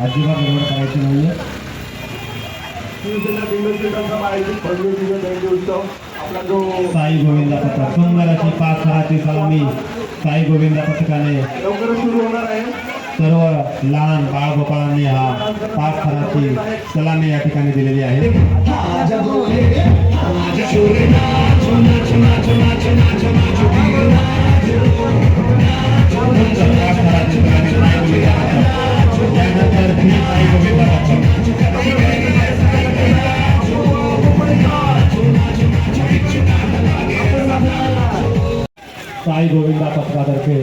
अजिबात गडबड करायची नाहीये. शिवसेना दिग्दर्शकांचा आयोजित भव्य दिव्य जयंती उत्सव आपला जो साई गोविंदा पथक सुंदर अशी 5 थराची सलामी साई गोविंदा पथकाने लवकरच सुरू होणार आहे. सर्व लहान बाळगोपाळांनी हा 5 थराची सलामी या ठिकाणी दिलेली आहे. त्यानंतर साई गोविंदा पथक साई गोविंदा पथकातर्फे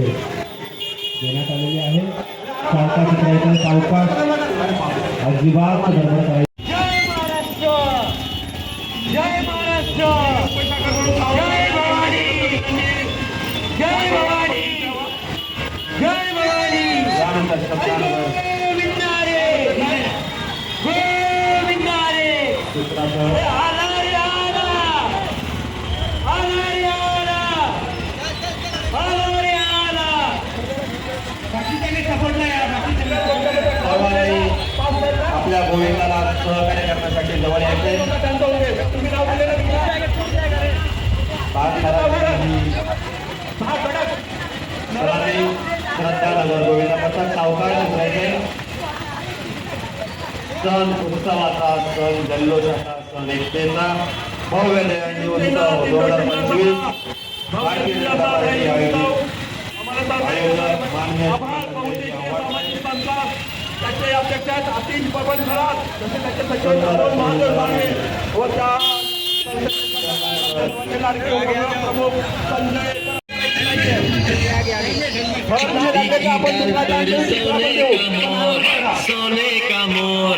देण्यात आलेली आहे. सावकाश उतरायचं, सावकाश अजिबात गडबड करायची. जय महाराष्ट्र, जय महाराष्ट्र, जय भवानी, जय भवानी, जय भवानी. गोविंदा रे, गोविंदा रे. आला रे आला, आला रे आला, आला रे आला. बाकीच्याने सापडला या, बाकीच्याने आपल्या गोविंदाला सहकार्य करण्यासाठी जवळ यायचे. तुम्ही नाव दिलेलं श्रद्धानगर गोविंदा पथक सावकाश उतरायचे. सण उत्सवाचा, सण जल्लोषाचा, सण एकतेचा भव्य दहीहंडी उत्सव 2025 भारतीय जनता पार्टी आयोजित आयोजक मान्य त्याचे अध्यक्षात आतिश बबन खरात जसे त्याचे सचिव महादेव माने व त्या प्रमुख संजय सोने का मोर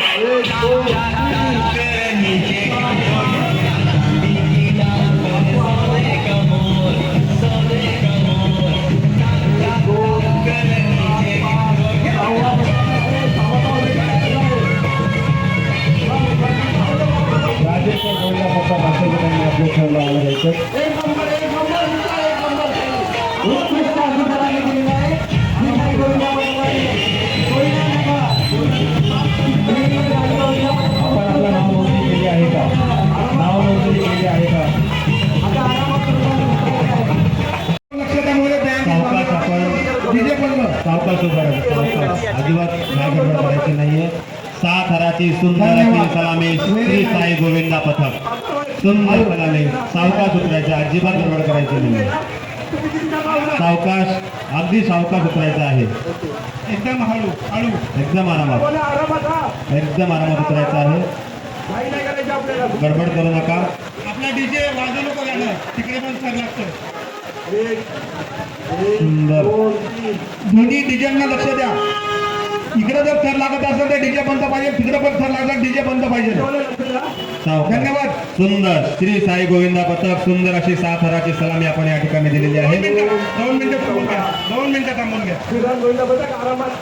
राजेश्वर गोविंदा पथक अध्यक्षांनी अध्यक्षांना आलं जायचं. उत्कृष्ट अधिकाऱ्याने दिलेला आहे. आपण आपलं नाव नोंदणी केली आहे का? नाव नोंदणी केली आहे का? सावकाश आपण सावकाश उभारायचं. सावकाश अजिबात काय गडबड करायची नाहीये. 6 थराची सुंदर अशी सलामी श्री साई गोविंदा पथक सुंदर सलामी. सावकाश उतरायचं, अजिबात गडबड करायची नाही. सावकाश, अगदी सावकाश उतरायचं आहे. एकदम हळू हळू एकदम आरामात, एकदम आरामात उतरायचं आहे. काही नाही करायचं आपल्याला. गडबड करू नका. आपला डीजे वाजू नको गाणं तिकडे पण सर लागतं. सुंदर दोन्ही डीजेंना लक्ष द्या. इकडे जर थर लागत असेल तर डीजे बंद पाहिजे, तिकडे पण थर लागला डीजे बंद पाहिजे. सावकाश. धन्यवाद. सुंदर श्री साई गोविंदा पथक सुंदर अशी 6 थराची सलामी आपण या ठिकाणी दिलेली आहे. 2 मिनिटं थांबून घ्या, 2 मिनिटं थांबून घ्या. गोविंदा पथक आरामात